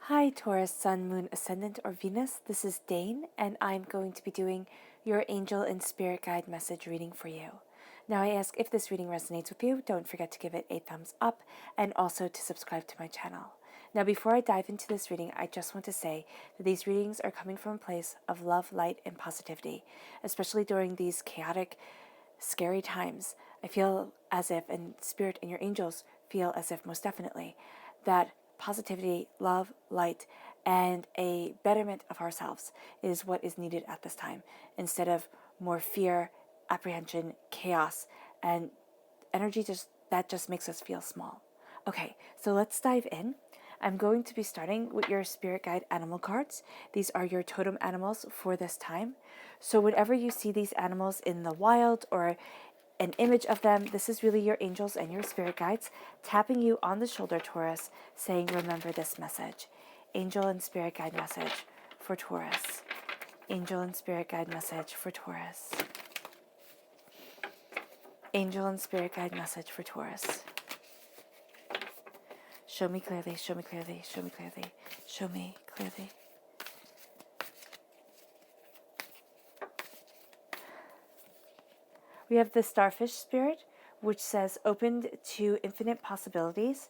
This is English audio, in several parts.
Hi Taurus, Sun, Moon, Ascendant, or Venus. This is Dane, and I'm going to be doing your angel and spirit guide message reading for you. Now I ask if this reading resonates with you, don't forget to give it a thumbs up and also to subscribe to my channel. Now before I dive into this reading, I just want to say that these readings are coming from a place of love, light, and positivity, especially during these chaotic, scary times. I feel as if, and Spirit and your angels feel as if most definitely, that positivity, love, light, and a betterment of ourselves is what is needed at this time, instead of more fear, apprehension, chaos, and energy that just makes us feel small. Okay, so let's dive in. I'm going to be starting with your spirit guide animal cards. These are your totem animals for this time. So whenever you see these animals in the wild or an image of them, this is really your angels and your spirit guides tapping you on the shoulder, Taurus, saying, remember this message. Angel and spirit guide message for Taurus. Angel and spirit guide message for Taurus. Angel and spirit guide message for Taurus. Show me clearly, show me clearly, show me clearly, show me clearly. We have the starfish spirit, which says opened to infinite possibilities.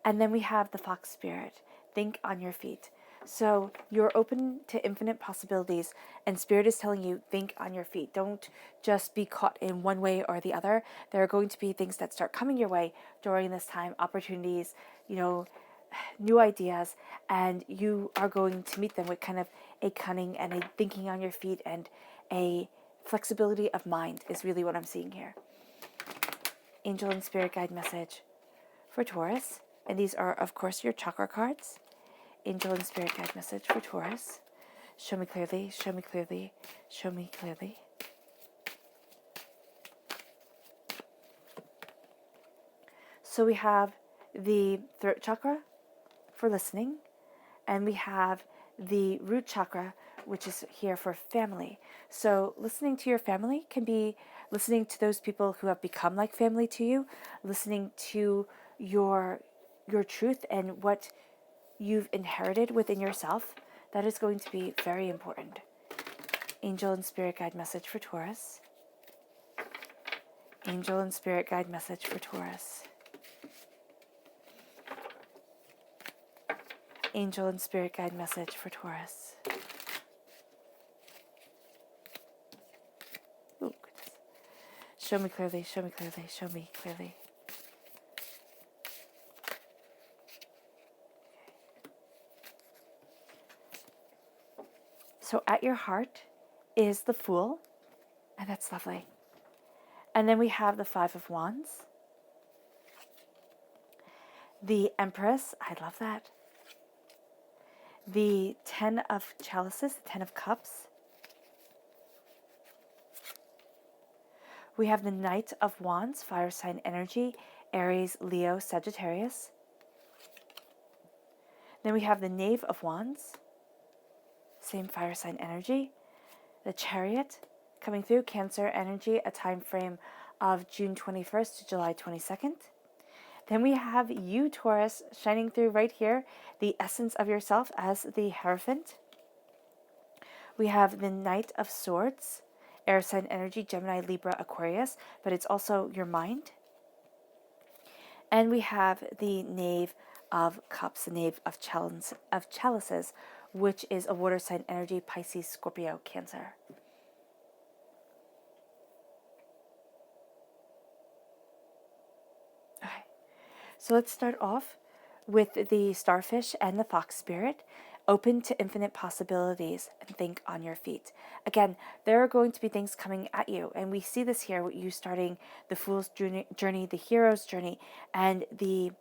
And then we have the fox spirit, think on your feet. So you're open to infinite possibilities, and Spirit is telling you, think on your feet. Don't just be caught in one way or the other. There are going to be things that start coming your way during this time, opportunities, new ideas, and you are going to meet them with kind of a cunning and a thinking on your feet and a flexibility of mind is really what I'm seeing here. Angel and Spirit guide message for Taurus. And these are, of course, your chakra cards. Angel and Spirit guide message for Taurus. Show me clearly, show me clearly, show me clearly. So we have the throat chakra for listening, and we have the root chakra, which is here for family. So listening to your family can be listening to those people who have become like family to you, listening to your truth and what you've inherited within yourself. That is going to be very important. Angel and Spirit guide message for Taurus. Angel and Spirit guide message for Taurus. Angel and Spirit guide message for Taurus. Ooh, goodness. Show me clearly, show me clearly, show me clearly. So at your heart is the Fool, and that's lovely. And then we have the Five of Wands, the Empress, I love that, the Ten of Chalices, the Ten of Cups. We have the Knight of Wands, fire sign energy, Aries, Leo, Sagittarius. Then we have the Knave of Wands, same fire sign energy. The Chariot coming through, Cancer energy, a time frame of June 21st to July 22nd. Then we have you, Taurus, shining through right here, the essence of yourself as the Hierophant. We have the Knight of Swords, air sign energy, Gemini, Libra, Aquarius, but it's also your mind. And we have the Knave of Cups, the Knave of Chalices, which is a water sign energy, Pisces, Scorpio, Cancer. Okay, so let's start off with the starfish and the fox spirit. Open to infinite possibilities and think on your feet. Again, there are going to be things coming at you, and we see this here with you starting the Fool's journey, the hero's journey, and the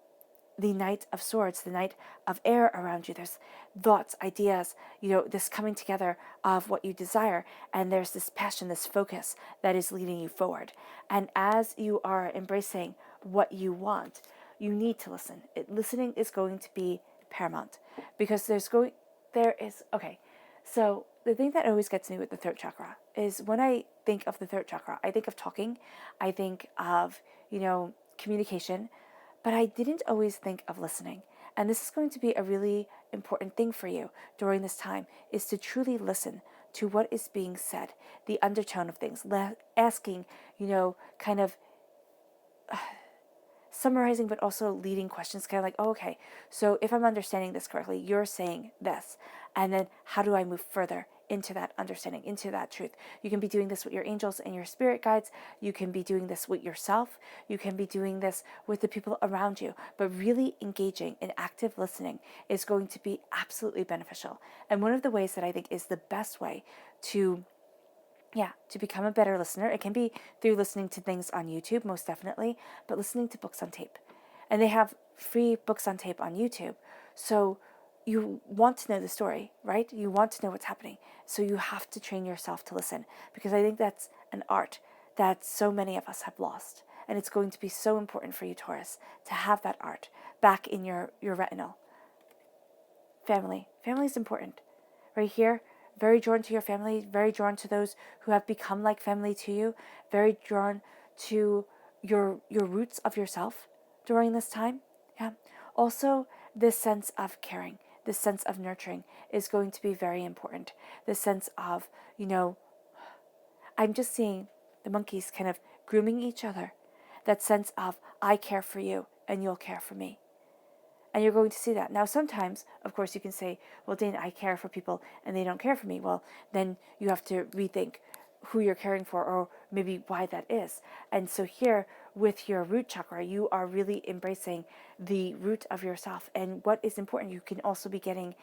Knight of Swords, the Knight of Air around you. There's thoughts, ideas, this coming together of what you desire, and there's this passion, this focus that is leading you forward. And as you are embracing what you want, you need to listen. Listening is going to be paramount, because okay. So the thing that always gets me with the throat chakra is when I think of the throat chakra, I think of talking, I think of, communication, but I didn't always think of listening. And this is going to be a really important thing for you during this time, is to truly listen to what is being said, the undertone of things, asking, kind of summarizing but also leading questions, kind of like, oh, okay, so if I'm understanding this correctly, you're saying this, and then how do I move further into that understanding, into that truth? You can be doing this with your angels and your spirit guides. You can be doing this with yourself. You can be doing this with the people around you. But really engaging in active listening is going to be absolutely beneficial. And one of the ways that I think is the best way to become a better listener. It can be through listening to things on YouTube, most definitely, but listening to books on tape. And they have free books on tape on YouTube. So you want to know the story, right? You want to know what's happening. So you have to train yourself to listen, because I think that's an art that so many of us have lost. And it's going to be so important for you, Taurus, to have that art back in your retinal. Family. Family is important. Right here, very drawn to your family, very drawn to those who have become like family to you, very drawn to your roots of yourself during this time. Yeah. Also, this sense of caring, this sense of nurturing is going to be very important. This sense of, I'm just seeing the monkeys kind of grooming each other. That sense of, I care for you and you'll care for me. And you're going to see that. Now, sometimes, of course, you can say, well, Dane, I care for people and they don't care for me. Well, then you have to rethink who you're caring for, or maybe why that is. And so here, with your root chakra, you are really embracing the root of yourself. And what is important, you can also be getting,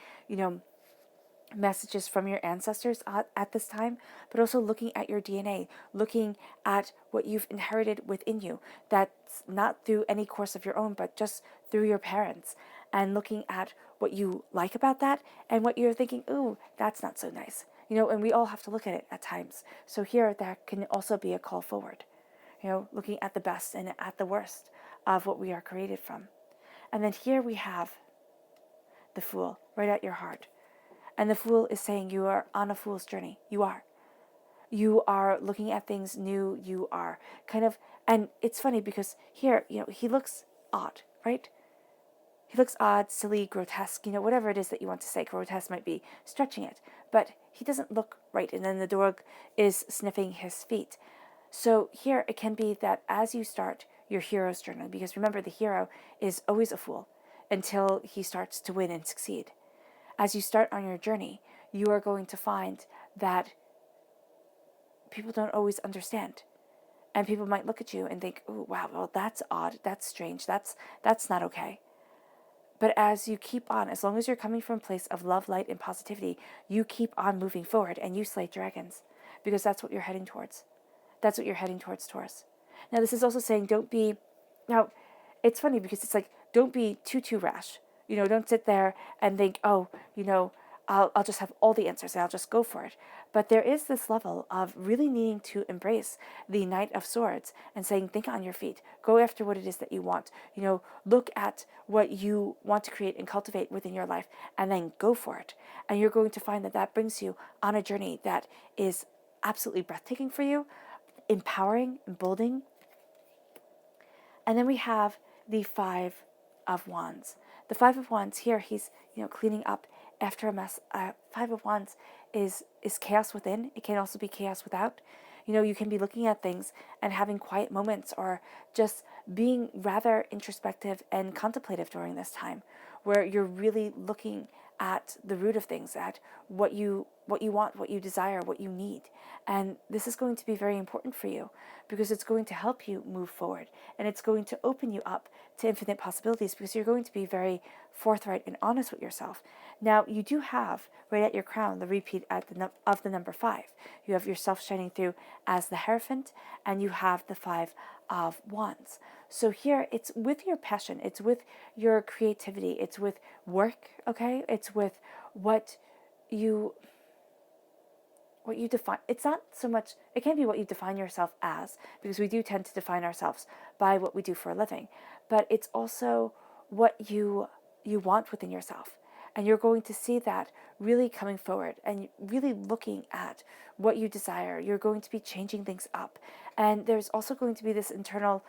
messages from your ancestors at this time, but also looking at your DNA, looking at what you've inherited within you. That's not through any course of your own, but just through your parents, and looking at what you like about that and what you're thinking, ooh, that's not so nice. And we all have to look at it at times. So here, that can also be a call forward, looking at the best and at the worst of what we are created from. And then here we have the Fool right at your heart. And the Fool is saying you are on a fool's journey. You are. You are looking at things new. You are kind of, and it's funny because here, he looks odd, right? He looks odd, silly, grotesque, whatever it is that you want to say. Grotesque might be stretching it, but he doesn't look right. And then the dog is sniffing his feet. So here it can be that as you start your hero's journey, because remember, the hero is always a fool until he starts to win and succeed. As you start on your journey, you are going to find that people don't always understand. And people might look at you and think, oh, wow, well, that's odd, that's strange, that's not okay. But as you keep on, as long as you're coming from a place of love, light, and positivity, you keep on moving forward and you slay dragons, because that's what you're heading towards. That's what you're heading towards, Taurus. Now, this is also saying now, it's funny because it's like, don't be too rash. Don't sit there and think, oh, I'll just have all the answers and I'll just go for it. But there is this level of really needing to embrace the Knight of Swords and saying, think on your feet. Go after what it is that you want. Look at what you want to create and cultivate within your life, and then go for it. And you're going to find that brings you on a journey that is absolutely breathtaking for you, empowering, emboldening. And then we have the Five of Wands. The Five of Wands here, he's cleaning up after a mess. Five of Wands is chaos within. It can also be chaos without. You can be looking at things and having quiet moments, or just being rather introspective and contemplative during this time, where you're really looking at the root of things, at what you want, what you desire, what you need. And this is going to be very important for you, because it's going to help you move forward, and it's going to open you up to infinite possibilities, because you're going to be very forthright and honest with yourself. Now, you do have right at your crown the repeat of the number 5. You have yourself shining through as the Hierophant, and you have the 5 of Wands. So here, it's with your passion, it's with your creativity, it's with work, okay? It's with what you define. It's not so much, it can be what you define yourself as, because we do tend to define ourselves by what we do for a living, but it's also what you want within yourself. And you're going to see that really coming forward and really looking at what you desire. You're going to be changing things up. And there's also going to be this internal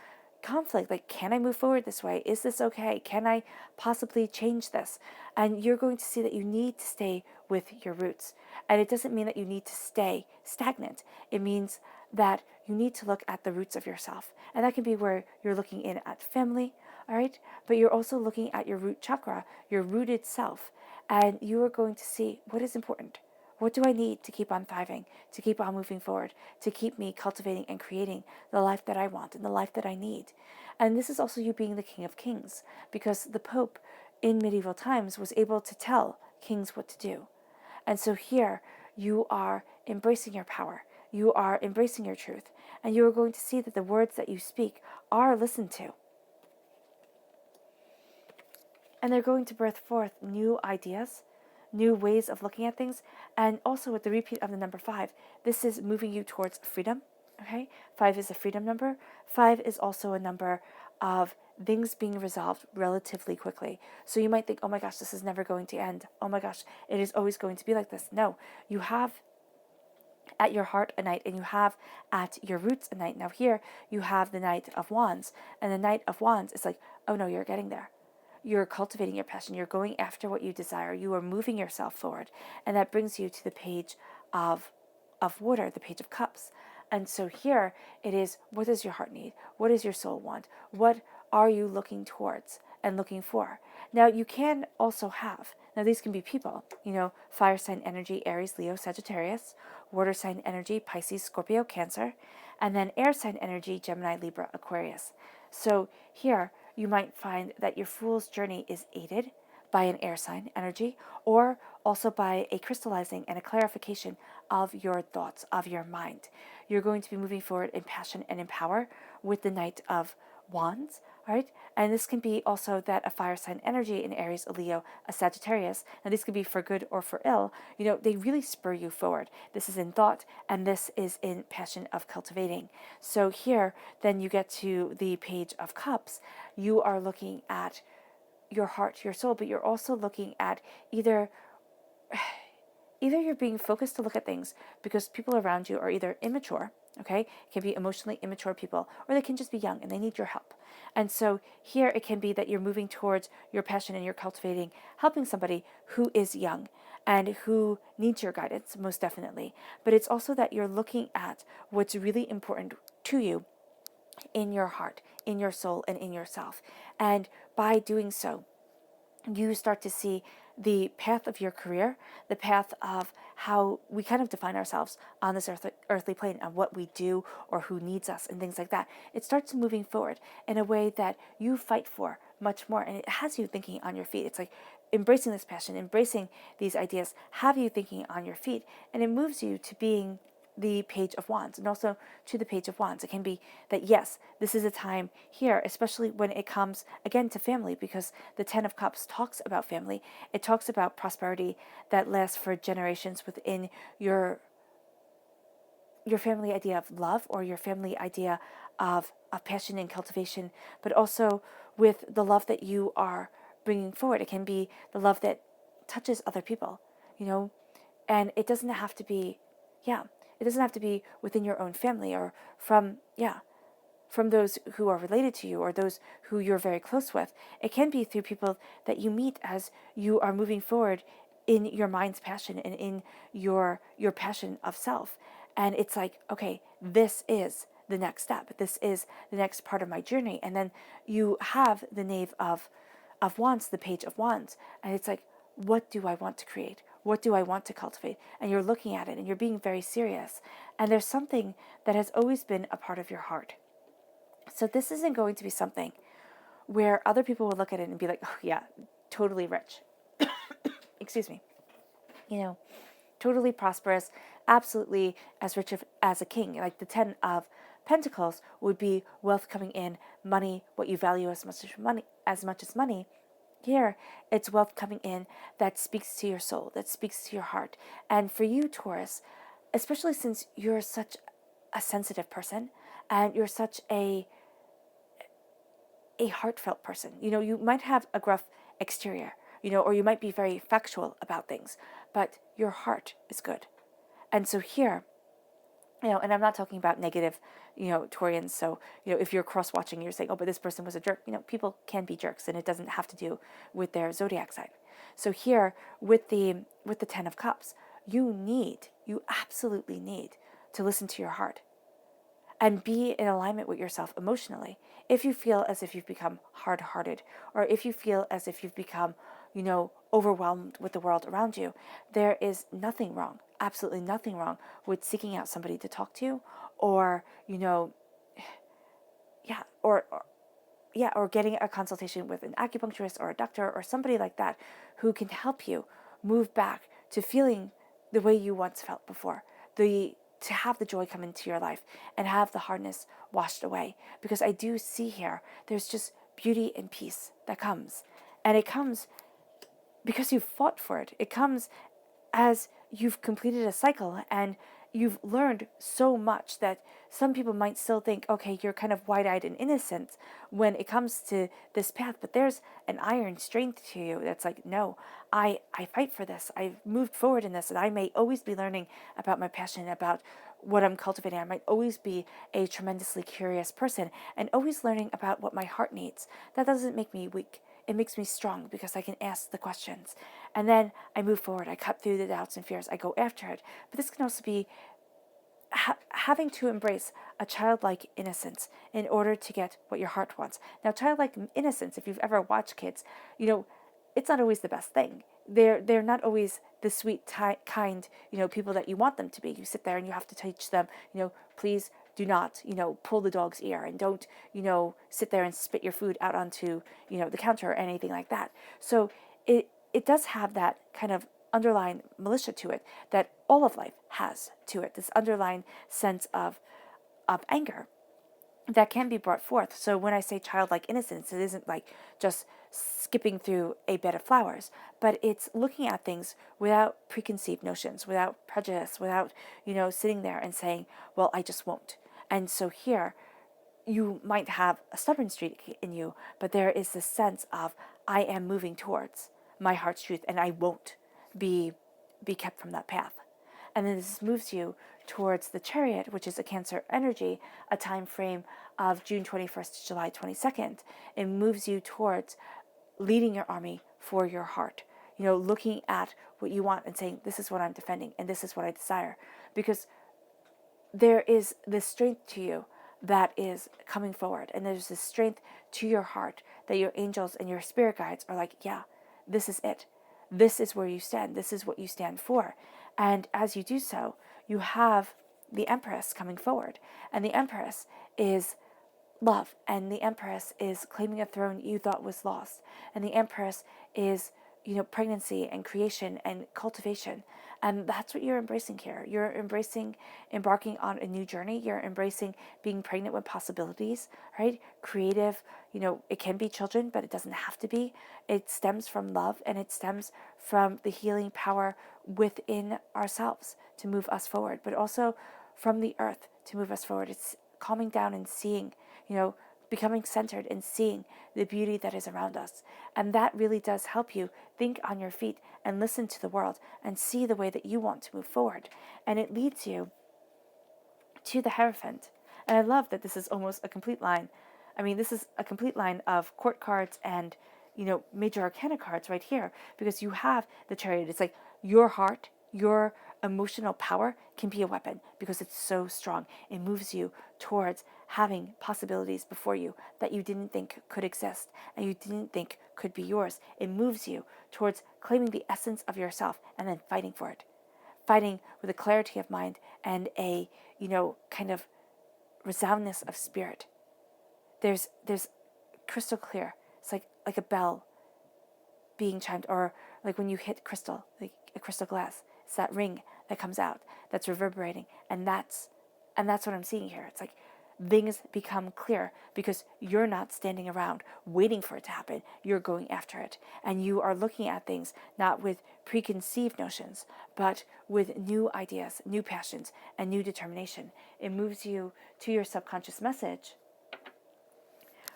conflict, like, can I move forward this way? Is this okay? Can I possibly change this? And you're going to see that you need to stay with your roots. And it doesn't mean that you need to stay stagnant. It means that you need to look at the roots of yourself. And that can be where you're looking in at family, all right? But you're also looking at your root chakra, your rooted self. And you are going to see what is important. What do I need to keep on thriving, to keep on moving forward, to keep me cultivating and creating the life that I want and the life that I need? And this is also you being the King of Kings, because the Pope in medieval times was able to tell kings what to do. And so here you are embracing your power, you are embracing your truth, and you are going to see that the words that you speak are listened to. And they're going to birth forth new ideas, new ways of looking at things. And also with the repeat of the number 5, this is moving you towards freedom. Okay, 5 is a freedom number. 5 is also a number of things being resolved relatively quickly. So you might think, oh my gosh, this is never going to end. Oh my gosh, it is always going to be like this. No, you have at your heart a knight, and you have at your roots a knight. Now here you have the Knight of Wands, and the Knight of Wands is like, oh no, you're getting there. You're cultivating your passion. You're going after what you desire. You are moving yourself forward. And that brings you to the Page of Water, the Page of Cups. And so here it is, what does your heart need? What does your soul want? What are you looking towards and looking for? Now you can also have, now these can be people, fire sign energy, Aries, Leo, Sagittarius, water sign energy, Pisces, Scorpio, Cancer, and then air sign energy, Gemini, Libra, Aquarius. So here, you might find that your Fool's journey is aided by an air sign energy, or also by a crystallizing and a clarification of your thoughts, of your mind. You're going to be moving forward in passion and in power with the Knight of Wands, right? And this can be also that a fire sign energy in Aries, a Leo, a Sagittarius, and this could be for good or for ill, they really spur you forward. This is in thought, and this is in passion of cultivating. So here, then you get to the Page of Cups. You are looking at your heart, your soul, but you're also looking at either you're being focused to look at things because people around you are either immature, okay? It can be emotionally immature people, or they can just be young and they need your help. And so here it can be that you're moving towards your passion and you're cultivating, helping somebody who is young and who needs your guidance, most definitely. But it's also that you're looking at what's really important to you in your heart, in your soul, and in yourself. And by doing so, you start to see the path of your career, the path of how we kind of define ourselves on this earthly plane, and what we do or who needs us and things like that. It starts moving forward in a way that you fight for much more, and it has you thinking on your feet. It's like embracing this passion, embracing these ideas, have you thinking on your feet, and it moves you to being the Page of Wands, and also to the Page of Wands. It can be that, yes, this is a time here, especially when it comes, again, to family, because the Ten of Cups talks about family. It talks about prosperity that lasts for generations within your family idea of love, or your family idea of passion and cultivation, but also with the love that you are bringing forward. It can be the love that touches other people, and it doesn't have to be, it doesn't have to be within your own family, or from those who are related to you, or those who you're very close with. It can be through people that you meet as you are moving forward in your mind's passion and in your passion of self. And it's like, okay, this is the next step. This is the next part of my journey. And then you have the Knave of Wands, the Page of Wands. And it's like, what do I want to create? What do I want to cultivate? And you're looking at it and you're being very serious. And there's something that has always been a part of your heart. So this isn't going to be something where other people will look at it and be like, oh yeah, totally rich. Excuse me. Totally prosperous, absolutely as rich as a king. Like the Ten of Pentacles would be wealth coming in, money, what you value as much as money. Here, it's wealth coming in that speaks to your soul, that speaks to your heart. And for you, Taurus, especially since you're such a sensitive person and you're such a heartfelt person, you might have a gruff exterior, or you might be very factual about things, but your heart is good. And so here, And I'm not talking about negative, Taurians. So, if you're cross-watching, you're saying, oh, but this person was a jerk. People can be jerks, and it doesn't have to do with their zodiac sign. So here, with the Ten of Cups, you absolutely need to listen to your heart and be in alignment with yourself emotionally. If you feel as if you've become hard-hearted, or if you feel as if you've become, overwhelmed with the world around you, there is nothing wrong, absolutely nothing wrong with seeking out somebody to talk to, or, yeah, or getting a consultation with an acupuncturist or a doctor or somebody like that who can help you move back to feeling the way you once felt before, to have the joy come into your life and have the hardness washed away. Because I do see here, there's just beauty and peace that comes. And it comes because you've fought for it. It comes as you've completed a cycle and you've learned so much that some people might still think, okay, you're kind of wide-eyed and innocent when it comes to this path, but there's an iron strength to you that's like, no, I fight for this. I've moved forward in this, and I may always be learning about my passion, about what I'm cultivating. I might always be a tremendously curious person and always learning about what my heart needs. That doesn't make me weak. It makes me strong because I can ask the questions. And then I move forward. I cut through the doubts and fears. I go after it. But this can also be having to embrace a childlike innocence in order to get what your heart wants. Now, childlike innocence, if you've ever watched kids, it's not always the best thing. They're not always the sweet, kind, people that you want them to be. You sit there and you have to teach them, please do not, pull the dog's ear, and don't, sit there and spit your food out onto, the counter or anything like that. So it does have that kind of underlying militia to it that all of life has to it, this underlying sense of anger that can be brought forth. So when I say childlike innocence, it isn't like just skipping through a bed of flowers, but it's looking at things without preconceived notions, without prejudice, without, sitting there and saying, well, I just won't. And so here, you might have a stubborn streak in you, but there is this sense of, I am moving towards my heart's truth, and I won't be kept from that path. And then this moves you towards the Chariot, which is a Cancer energy, a time frame of June 21st to July 22nd. It moves you towards leading your army for your heart, looking at what you want and saying, this is what I'm defending and this is what I desire. Because there is this strength to you that is coming forward, and there's this strength to your heart that your angels and your spirit guides are like, yeah, this is it. This is where you stand. This is what you stand for. And as you do so, you have the Empress coming forward. And the Empress is love. And the Empress is claiming a throne you thought was lost. And the Empress is, pregnancy and creation and cultivation. And that's what you're embracing here. You're embarking on a new journey. You're embracing being pregnant with possibilities, right? Creative, it can be children, but it doesn't have to be. It stems from love, and it stems from the healing power within ourselves to move us forward, but also from the earth to move us forward. It's calming down and seeing, becoming centered and seeing the beauty that is around us. And that really does help you think on your feet and listen to the world and see the way that you want to move forward. And it leads you to the Hierophant. And I love that this is almost a complete line. I mean, this is a complete line of court cards and, major arcana cards right here, because you have the Chariot. It's like your heart, your emotional power can be a weapon because it's so strong. It moves you towards having possibilities before you that you didn't think could exist and you didn't think could be yours. It moves you towards claiming the essence of yourself and then fighting for it. Fighting with a clarity of mind and a, kind of resoundness of spirit. There's crystal clear. It's like a bell being chimed, or like when you hit crystal, like a crystal glass. It's that ring that comes out that's reverberating, and that's what I'm seeing here. It's like things become clear because you're not standing around waiting for it to happen. You're going after it, and you are looking at things not with preconceived notions, but with new ideas, new passions, and new determination. It moves you to your subconscious message,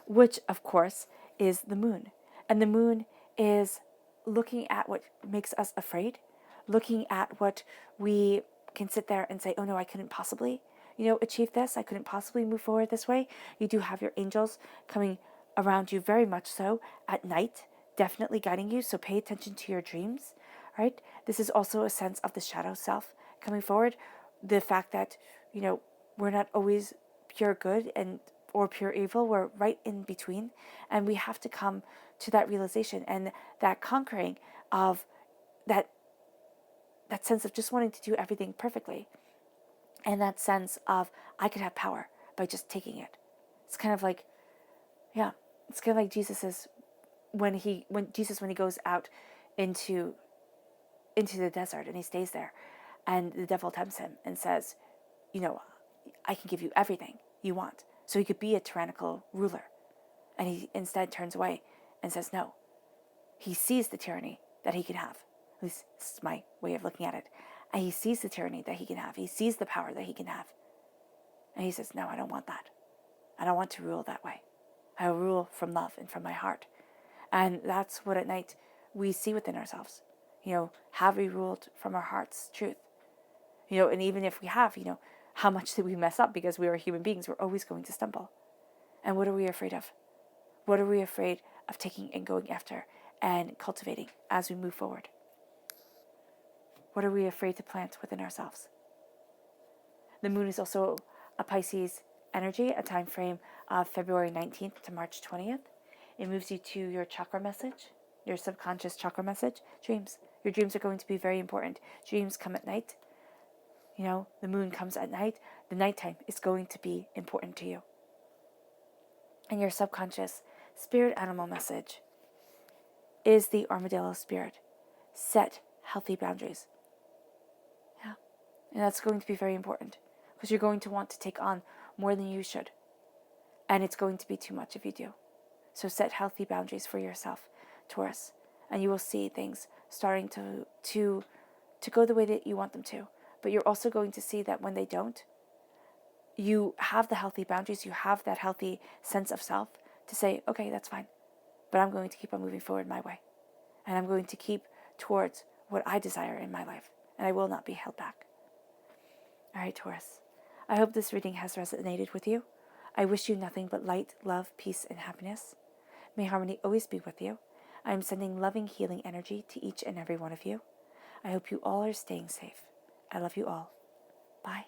which of course is the moon. And the moon is looking at what makes us afraid, looking at what we can sit there and say, oh no, I couldn't possibly, achieve this. I couldn't possibly move forward this way. You do have your angels coming around you very much so at night, definitely guiding you. So pay attention to your dreams, right? This is also a sense of the shadow self coming forward. The fact that, we're not always pure good and or pure evil. We're right in between. And we have to come to that realization and that conquering of that sense of just wanting to do everything perfectly. And that sense of I could have power by just taking it. It's kind of like, yeah, it's kind of like Jesus's when he goes out into the desert and he stays there, and the devil tempts him and says, I can give you everything you want. So he could be a tyrannical ruler. And he instead turns away and says no. He sees the tyranny that he can have. At least this is my way of looking at it. And he sees the tyranny that he can have. He sees the power that he can have. And he says, no, I don't want that. I don't want to rule that way. I will rule from love and from my heart. And that's what at night we see within ourselves. Have we ruled from our heart's truth? And even if we have, how much did we mess up? Because we are human beings. We're always going to stumble. And what are we afraid of? What are we afraid of taking and going after and cultivating as we move forward? What are we afraid to plant within ourselves? The moon is also a Pisces energy, a time frame of February 19th to March 20th. It moves you to your chakra message, your subconscious chakra message, dreams. Your dreams are going to be very important. Dreams come at night. The moon comes at night. The nighttime is going to be important to you. And your subconscious spirit animal message is the armadillo spirit. Set healthy boundaries. Yeah. And that's going to be very important because you're going to want to take on more than you should. And it's going to be too much if you do. So set healthy boundaries for yourself, Taurus. And you will see things starting to go the way that you want them to. But you're also going to see that when they don't, you have the healthy boundaries, you have that healthy sense of self to say, okay, that's fine. But I'm going to keep on moving forward my way. And I'm going to keep towards what I desire in my life. And I will not be held back. All right, Taurus. I hope this reading has resonated with you. I wish you nothing but light, love, peace, and happiness. May harmony always be with you. I am sending loving, healing energy to each and every one of you. I hope you all are staying safe. I love you all. Bye.